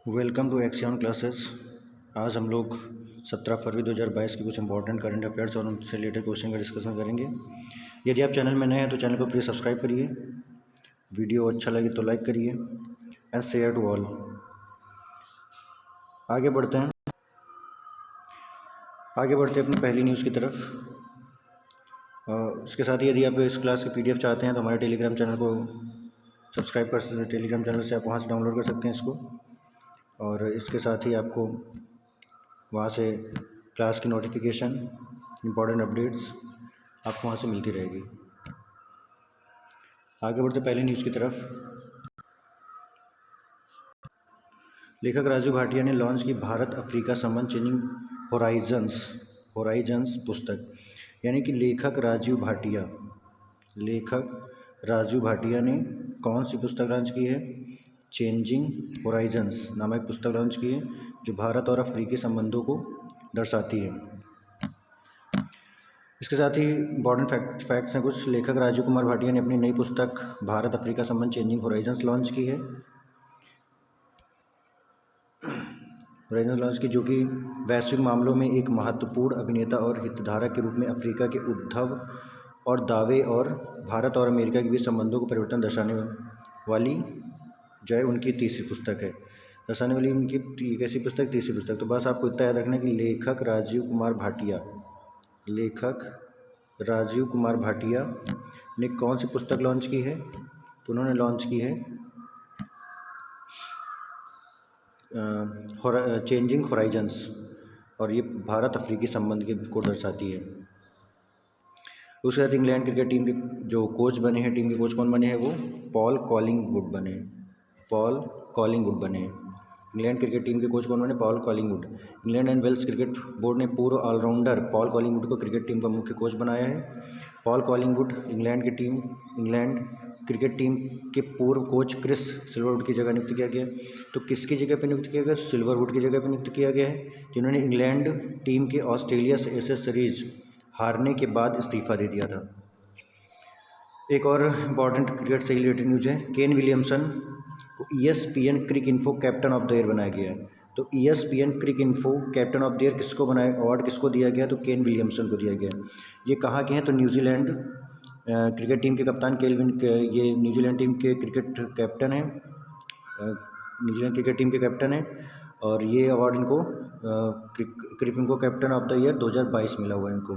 Welcome to एक्सियन classes. आज हम लोग 17 फरवरी 2022 के कुछ इंपॉर्टेंट करंट अफेयर्स और उनसे रिलेटेड क्वेश्चन का डिस्कशन करेंगे। यदि आप चैनल में नए हैं तो चैनल को प्लीज़ सब्सक्राइब करिए, वीडियो अच्छा लगे तो लाइक करिए एंड शेयर टू ऑल। आगे बढ़ते हैं अपनी पहली न्यूज़ की तरफ। इसके साथ ही यदि आप इस क्लास की PDF चाहते हैं तो हमारे टेलीग्राम चैनल को सब्सक्राइब कर सकते हैं। टेलीग्राम चैनल से आप वहाँ से डाउनलोड कर सकते हैं इसको, और इसके साथ ही आपको वहाँ से क्लास की नोटिफिकेशन, इम्पॉर्टेंट अपडेट्स आपको वहाँ से मिलती रहेगी। आगे बढ़ते पहले न्यूज़ की तरफ। लेखक राजू भाटिया ने लॉन्च की भारत अफ्रीका संबंध चेंजिंग होराइजन्स पुस्तक। यानी कि लेखक राजू भाटिया ने कौन सी पुस्तक लॉन्च की है? चेंजिंग होराइजन्स नामक पुस्तक लॉन्च की है, जो भारत और अफ्रीकी संबंधों को दर्शाती है। इसके साथ ही इम्पॉर्टेंट फैक्ट्स हैं कुछ। लेखक राजू कुमार भाटिया ने अपनी नई पुस्तक भारत अफ्रीका संबंध चेंजिंग होराइजन्स लॉन्च की है, जो कि वैश्विक मामलों में एक महत्वपूर्ण अभिनेता और हितधारक के रूप में अफ्रीका के उद्भव और दावे और भारत और अमेरिका के बीच संबंधों को परिवर्तन दर्शाने वाली जो है उनकी तीसरी पुस्तक है। उनकी कैसी पुस्तक? तीसरी पुस्तक। तो बस आपको इतना याद रखना कि लेखक राजीव कुमार भाटिया ने कौन सी पुस्तक लॉन्च की है? तो उन्होंने लॉन्च की है चेंजिंग होराइजन्स, और ये भारत अफ्रीकी संबंध को दर्शाती है। उसके बाद इंग्लैंड क्रिकेट टीम के जो कोच बने हैं, टीम के कोच कौन बने हैं? वो पॉल कॉलिंगवुड बने हैं। इंग्लैंड क्रिकेट टीम के कोच कौन बने? Paul Collingwood. England and Wales cricket board ने पूर्व ऑलराउंडर पॉल कॉलिंगवुड को क्रिकेट टीम का मुख्य कोच बनाया है। Paul Collingwood England cricket team के पूर्व कोच क्रिस सिल्वरवुड की जगह नियुक्त किया गया। तो किसकी जगह पर नियुक्त किया गया? सिल्वरवुड की जगह पर नियुक्त किया गया है, जिन्होंने इंग्लैंड टीम के ऑस्ट्रेलिया से एशेज सीरीज हारने के बाद इस्तीफा दे दिया था। एक और इम्पॉर्टेंट क्रिकेट से रिलेटेड न्यूज है। केन विलियमसन को ESPN Cricinfo captain of the year बनाया गया है। तो ESPN Cricinfo captain of the year award किसको दिया गया? तो केन विलियमसन को दिया गया। ये कहाँ के हैं? तो न्यूजीलैंड क्रिकेट टीम के कप्तान ये न्यूजीलैंड टीम के क्रिकेट कैप्टन हैं, न्यूजीलैंड क्रिकेट टीम के कैप्टन हैं, और ये अवार्ड इनको Cricinfo captain of the year 2022 मिला हुआ है इनको।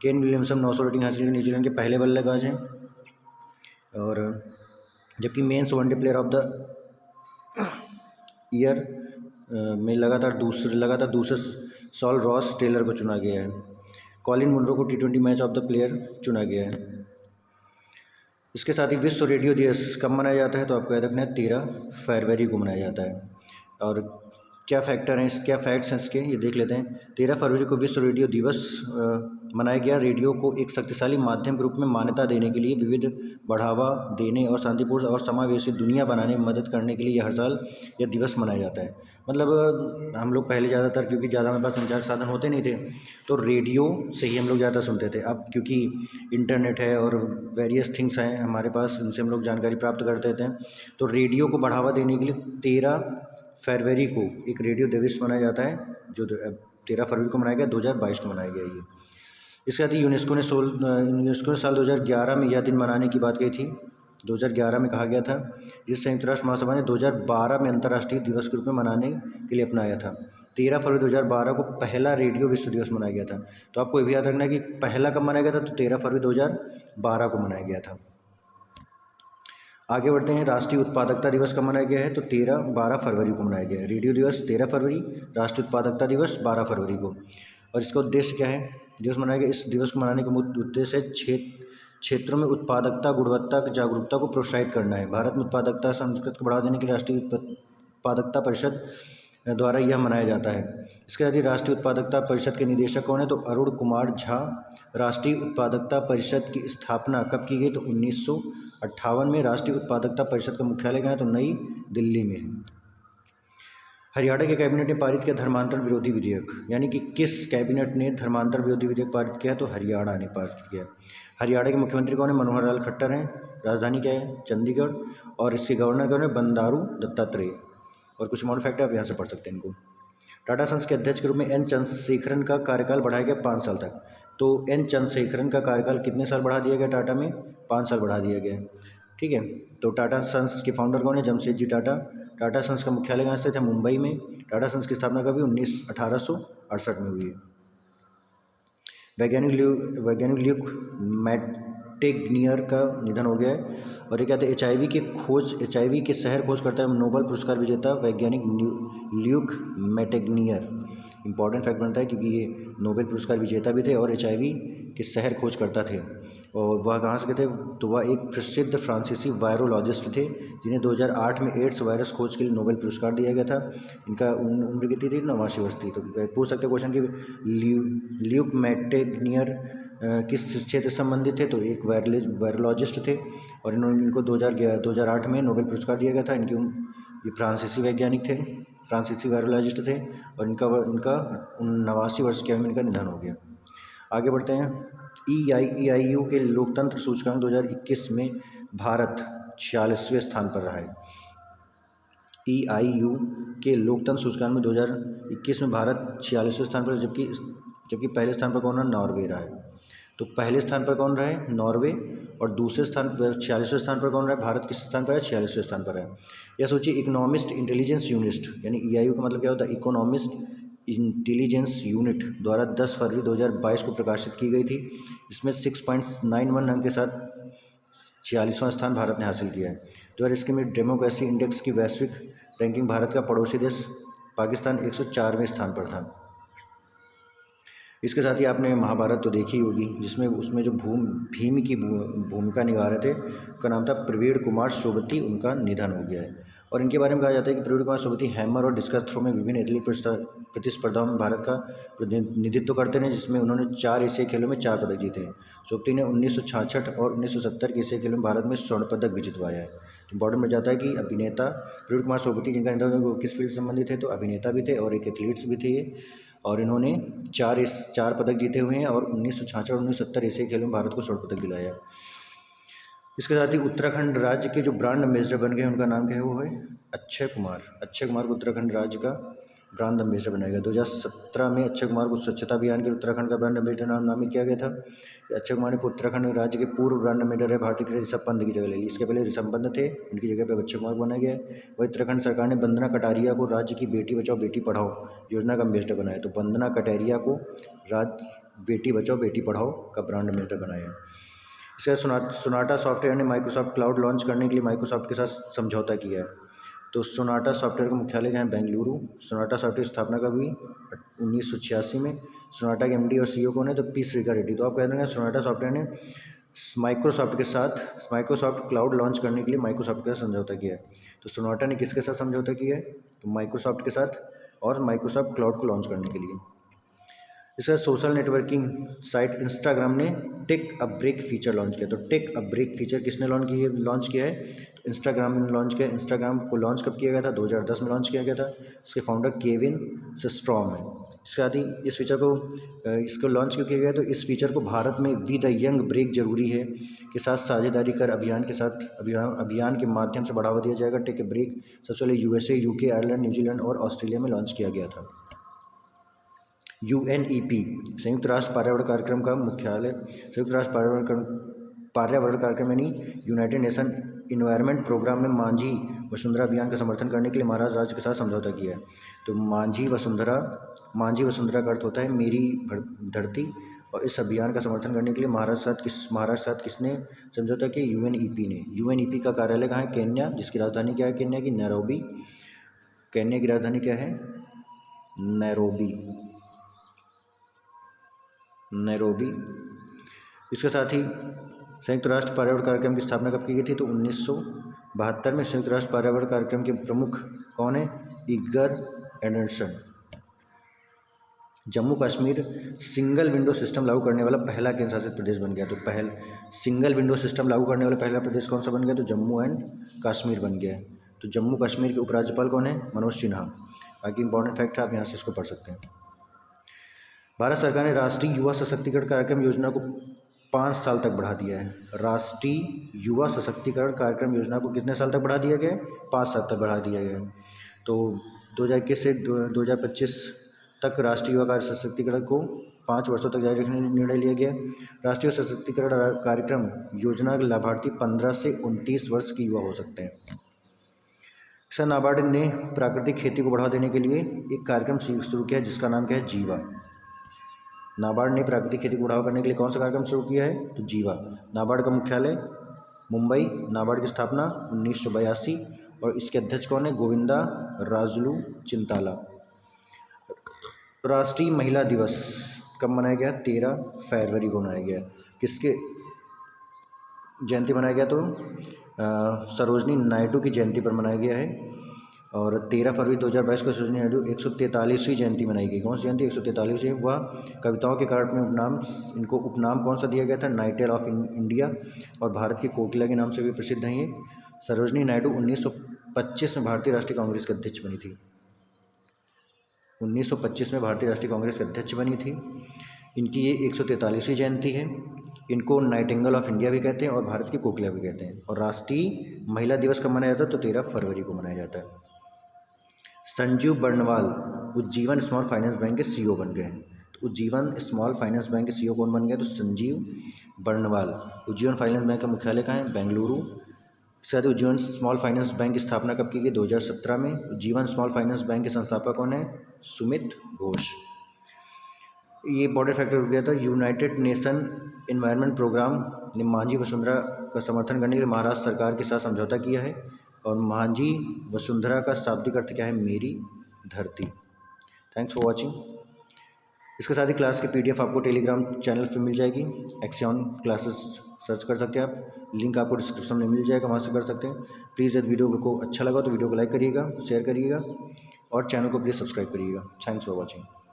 केन विलियमसन 900 रेटिंग हासिल की न्यूजीलैंड के पहले बल्लेबाज हैं, और जबकि men's one day player of the year में लगातार दूसरे सॉल रॉस टेलर को चुना गया है। कॉलिन मुनरो को T20 match of the player चुना गया है। इसके साथ ही विश्व रेडियो दिवस कब मनाया जाता है? तो आपको याद रखना है 13 फरवरी को मनाया जाता है। और क्या फैक्ट्स हैं इसके, ये देख लेते हैं। 13 फरवरी को विश्व रेडियो दिवस मनाया गया। रेडियो को एक शक्तिशाली माध्यम के रूप में मान्यता देने के लिए, विविध बढ़ावा देने और शांतिपूर्ण और समावेशी दुनिया बनाने में मदद करने के लिए हर साल यह दिवस मनाया जाता है। मतलब हम लोग पहले ज़्यादातर, क्योंकि ज़्यादा हमारे पास संचार साधन होते नहीं थे, तो रेडियो से ही हम लोग ज़्यादा सुनते थे। अब क्योंकि इंटरनेट है और वेरियस थिंग्स हैं हमारे पास, उनसे हम लोग जानकारी प्राप्त करते थे, तो रेडियो को बढ़ावा देने के लिए 13 फरवरी को एक रेडियो दिवस मनाया जाता है, जो 13 फरवरी को मनाया गया, 2022 को मनाया गया ये। इसके साथ ही यूनेस्को ने साल 2011 में यह दिन मनाने की बात कही थी। 2011 में कहा गया था, जिस संयुक्त राष्ट्र महासभा ने 2012 में अंतर्राष्ट्रीय दिवस के रूप में मनाने के लिए अपनाया था। 13 फरवरी 2012 को पहला रेडियो विश्व दिवस मनाया गया था। तो आपको ये भी याद रखना है कि पहला कब मनाया गया था? तो 13 फरवरी 2012 को मनाया गया था। आगे बढ़ते हैं। राष्ट्रीय उत्पादकता दिवस कब मनाया गया है? तो 12 फरवरी को मनाया गया है। रेडियो दिवस 13 फरवरी, राष्ट्रीय उत्पादकता दिवस 12 फरवरी को। और इसका उद्देश्य क्या है? दिवस मनाया गया, इस दिवस को मनाने का मुख्य उद्देश्य है क्षेत्रों में उत्पादकता, गुणवत्ता, जागरूकता को प्रोत्साहित करना है। भारत में उत्पादकता संस्कृति को बढ़ावा देने के लिए राष्ट्रीय उत्पादकता परिषद द्वारा यह मनाया जाता है। इसके साथ ही राष्ट्रीय उत्पादकता परिषद के निदेशक कौन है? तो अरुण कुमार झा। राष्ट्रीय उत्पादकता परिषद की स्थापना कब की गई? तो 1958 में। राष्ट्रीय उत्पादकता परिषद का मुख्यालय कहाँ है? तो नई दिल्ली में है। हरियाणा के कैबिनेट ने पारित किया धर्मांतरण विरोधी विधेयक। यानी कि किस कैबिनेट ने धर्मांतरण विरोधी विधेयक पारित किया? तो हरियाणा ने पारित किया। हरियाणा के मुख्यमंत्री कौन है? मनोहर लाल खट्टर हैं। राजधानी क्या है? चंडीगढ़। और इसके गवर्नर कौन है? बंडारू दत्तात्रेय। और कुछ मॉडल फैक्ट है, आप यहाँ से पढ़ सकते हैं इनको। टाटा सन्स के अध्यक्ष के रूप में एन चंद्रशेखरन का कार्यकाल बढ़ाया गया 5 साल तक। तो एन चंद्रशेखरन का कार्यकाल कितने साल बढ़ा दिया गया टाटा में? 5 साल बढ़ा दिया गया। ठीक है, तो टाटा सन्स के फाउंडर कौन है? जमशेदजी जी टाटा। टाटा सन्स का मुख्यालय कहाँ स्थित है? मुंबई में। टाटा सन्स की स्थापना कभी 1868 में हुई है। वैज्ञानिक ल्यूक मैटेग्नियर का निधन हो गया है। और ये क्या था? HIV के शहर खोज करता है नोबेल पुरस्कार विजेता वैज्ञानिक ल्यूक मैटेग्नियर। इंपॉर्टेंट फैक्ट बनता है क्योंकि ये नोबेल पुरस्कार विजेता भी थे और HIV के शहर खोज करता थे। और वह कहाँ से थे? तो वह एक प्रसिद्ध फ्रांसीसी वायरोलॉजिस्ट थे जिन्हें 2008 में एड्स वायरस खोज के लिए नोबेल पुरस्कार दिया गया था। इनका उम्र कितनी थी? 89 वर्ष थी। तो पूछ सकते क्वेश्चन कि ल्यूक मैटेग्नियर किस क्षेत्र से संबंधित थे? तो एक वायरोलॉजिस्ट थे और इनको 2008 में नोबेल पुरस्कार दिया गया था। ये फ्रांसीसी वैज्ञानिक थे, फ्रांसीसी वायरोलॉजिस्ट थे और इनका 89 वर्ष की आयु में इनका निधन हो गया। आगे बढ़ते हैं। EIU के लोकतंत्र सूचकांक 2021 में भारत 46वें स्थान पर रहा है। EIU के लोकतंत्र सूचकांक में 2021 में भारत 46वें स्थान पर, जबकि पहले स्थान पर कौन रहा? नॉर्वे रहा है। तो पहले स्थान पर कौन रहा है? नॉर्वे। और दूसरे स्थान पर 46वें स्थान पर कौन रहा है? भारत किस स्थान पर है? 46वें स्थान पर है। यह सूची इकोनॉमिस्ट इंटेलिजेंस यूनिट यानी EIU का मतलब क्या होता है? इकोनॉमिस्ट इंटेलिजेंस यूनिट द्वारा 10 फरवरी 2022 को प्रकाशित की गई थी। इसमें 6.91 अंक के साथ 46वां स्थान भारत ने हासिल किया है। 2021 में डेमोक्रेसी इंडेक्स की वैश्विक रैंकिंग भारत का पड़ोसी देश पाकिस्तान 104वें स्थान पर था। इसके साथ ही आपने महाभारत तो देखी होगी, जिसमें उसमें जो भीम की भूमिका निभा रहे थे उनका नाम था प्रवीण कुमार सोबती। उनका निधन हो गया है। और इनके बारे में कहा जाता है कि प्रवीण कुमार सोबती हैमर और डिस्कस थ्रो में विभिन्न एथलीट प्रतिस्पर्धाओं में भारत का प्रतिनिधित्व करते हैं, जिसमें उन्होंने 4 एशियाई खेलों में 4 पदक जीते हैं। सोबती ने 1966 और 1970 के एशियाई खेलों में भारत में स्वर्ण पदक भी जितवाया है। तो इंपॉर्टेंट में जाता है कि अभिनेता प्रवीण कुमार सोबती जिनका निधन वो किस फील्ड से संबंधित थे? तो अभिनेता भी थे और एक एथलीट्स भी थे और इन्होंने 4 पदक जीते हुए हैं और 1966 और 1970 एशियाई खेलों में भारत को स्वर्ण पदक दिलाया। इसके साथ ही उत्तराखंड राज्य के जो ब्रांड एम्बेसडर बन गए उनका नाम क्या है? वो है अक्षय कुमार। अक्षय कुमार को उत्तराखंड राज्य का ब्रांड एम्बेसडर बनाया गया। 2017 में अक्षय कुमार को स्वच्छता अभियान के उत्तराखंड का ब्रांड एम्बेसडर नामित किया गया था। अक्षय कुमार ने उत्तराखंड राज्य के पूर्व ब्रांड एम्बेसडर है भारतीय क्रिकेट ऋषभ पंत की जगह ले ली। इसके पहले ऋषभ पंत थे, उनकी जगह पर अक्षय कुमार को बनाया गया है। वही उत्तराखंड सरकार ने वंदना कटारिया को राज्य की बेटी बचाओ बेटी पढ़ाओ योजना का एम्बेसडर बनाया। तो वंदना कटारिया को राज्य बेटी बचाओ बेटी पढ़ाओ का ब्रांड एम्बेसडर बनाया है। इसके सोनाटा सॉफ्टवेयर ने माइक्रोसॉफ्ट क्लाउड लॉन्च करने के लिए माइक्रोसॉफ्ट के साथ समझौता किया है। तो सोनाटा सॉफ्टवेयर का मुख्यालय है बेंगलुरु। सोनाटा सॉफ्टवेयर स्थापना कब हुई? 1986 में। सोनाटा के MD और CEO कौन है? तो पी श्रीकर रेड्डी। तो आप कह देंगे सोनाटा सॉफ्टवेयर ने माइक्रोसॉफ्ट क्लाउड लॉन्च करने के लिए माइक्रोसॉफ्ट के साथ समझौता किया है। तो सोनाटा ने किसके साथ समझौता किया है? तो माइक्रोसॉफ्ट के साथ और माइक्रोसॉफ्ट क्लाउड को लॉन्च करने के लिए। इसका सोशल नेटवर्किंग साइट इंस्टाग्राम ने take a break feature launch किया। तो टेक अ ब्रेक फीचर किसने लॉन्च किया है? तो इंस्टाग्राम ने लॉन्च किया। इंस्टाग्राम को लॉन्च कब किया गया था? 2010 में लॉन्च किया गया था। इसके फाउंडर केविन सिस्ट्रॉम है। इसके साथ ही इसको लॉन्च क्यों किया गया? तो इस फीचर को भारत में वी द यंग ब्रेक जरूरी है के साथ साझेदारी कर अभियान के माध्यम से बढ़ावा दिया जाएगा। टेक अ ब्रेक सबसे पहले USA, UK, आयरलैंड, न्यूजीलैंड और ऑस्ट्रेलिया में लॉन्च किया गया था। UNEP संयुक्त राष्ट्र पर्यावरण कार्यक्रम का मुख्यालय संयुक्त राष्ट्र पर्यावरण कार्यक्रम यानी यूनाइटेड नेशन इन्वायरमेंट प्रोग्राम में मांझी वसुंधरा अभियान का समर्थन करने के लिए महाराष्ट्र राज्य के साथ समझौता किया है। तो मांझी वसुंधरा का अर्थ होता है मेरी धरती, और इस अभियान का समर्थन करने के लिए महाराष्ट्र साथ किसने समझौता किया? UNEP ने। UNEP का कार्यालय कहाँ है? केन्या। जिसकी राजधानी क्या है? केन्या की नैरोबी। केन्या की राजधानी क्या है? नैरोबी। इसके साथ ही संयुक्त राष्ट्र पर्यावरण कार्यक्रम की स्थापना कब की गई थी? तो 1972 में। संयुक्त राष्ट्र पर्यावरण कार्यक्रम के प्रमुख कौन है? Eager Anderson. Jammu Kashmir single window system लागू करने वाला पहला केंद्र शासित प्रदेश बन गया। तो सिंगल विंडो सिस्टम लागू करने वाला पहला प्रदेश कौन सा बन गया? तो जम्मू एंड कश्मीर बन गया है। तो जम्मू कश्मीर के उपराज्यपाल कौन है? मनोज सिन्हा। बाकी इंपॉर्टेंट फैक्ट है, आप यहाँ से इसको पढ़ सकते हैं। भारत सरकार ने राष्ट्रीय युवा सशक्तिकरण कार्यक्रम योजना को 5 साल तक बढ़ा दिया है। राष्ट्रीय युवा सशक्तिकरण कार्यक्रम योजना को कितने साल तक बढ़ा दिया गया है? 5 साल तक बढ़ा दिया गया है। तो 2021 से 2025 तक राष्ट्रीय युवा कार्य सशक्तिकरण को 5 वर्षों तक जारी रखने का निर्णय लिया गया। राष्ट्रीय सशक्तिकरण कार्यक्रम योजना के लाभार्थी 15 से 29 वर्ष की युवा हो सकते हैं। सर नाबार्ड ने प्राकृतिक खेती को बढ़ावा देने के लिए एक कार्यक्रम शुरू किया है जिसका नाम क्या है? जीवा। नाबार्ड ने प्राकृतिक खेती को बढ़ावा करने के लिए कौन सा कार्यक्रम शुरू किया है? तो जीवा। नाबार्ड का मुख्यालय मुंबई। नाबार्ड की स्थापना 1982 और इसके अध्यक्ष कौन है? गोविंदा राजुलू चिंताला। राष्ट्रीय महिला दिवस कब मनाया गया? 13 फरवरी को मनाया गया। किसके जयंती मनाया गया? तो सरोजनी नायडू की जयंती पर मनाया गया है। और 13 फरवरी 2022 को सरोजनी नायडू 143वीं जयंती मनाई गई। कौन सी जयंती? 143वीं। वह कविताओं के कारण में इनको उपनाम कौन सा दिया गया था? नाइटेल ऑफ इंडिया। और भारत की कोकिला के नाम से भी प्रसिद्ध हैं ये। सरोजनी नायडू 1925 में भारतीय राष्ट्रीय कांग्रेस के अध्यक्ष बनी थी। 1925 में भारतीय राष्ट्रीय कांग्रेस के अध्यक्ष बनी थी। इनकी ये 143वीं जयंती है। इनको नाइटिंगेल ऑफ इंडिया भी कहते हैं और भारत की कोकिला भी कहते हैं। और राष्ट्रीय महिला दिवस कब मनाया जाता है? तो 13 फरवरी को मनाया जाता है। Sanjeev Barnwal Ujjivan small finance bank के सीईओ बन गए हैं। तो उज्जीवन स्मॉल फाइनेंस बैंक के सीईओ कौन बन गए? तो संजीव बर्णवाल। उज्जीवन फाइनेंस बैंक का मुख्यालय कहाँ है? बेंगलुरु। इसके साथ उज्जीवन स्मॉल फाइनेंस बैंक की स्थापना कब की गई? 2017 में। उज्जीवन स्मॉल फाइनेंस बैंक के संस्थापक कौन है? सुमित घोष। ये इंपॉर्टेंट फैक्टर हो गया था। यूनाइटेड नेशन एनवायरनमेंट प्रोग्राम ने मांझी वसुंधरा का समर्थन करने के लिए महाराष्ट्र सरकार के साथ समझौता किया है। और मांझी वसुंधरा का शाब्दिक अर्थ क्या है? मेरी धरती। Thanks for watching. इसके साथ ही क्लास की PDF आपको टेलीग्राम चैनल पर मिल जाएगी। एक्सियन क्लासेस सर्च कर सकते हैं आप। लिंक आपको डिस्क्रिप्शन में मिल जाएगा, वहाँ से कर सकते हैं। प्लीज़ यदि वीडियो को अच्छा लगा तो वीडियो को लाइक करिएगा, शेयर करिएगा और चैनल को प्लीज़ सब्सक्राइब करिएगा। Thanks for watching.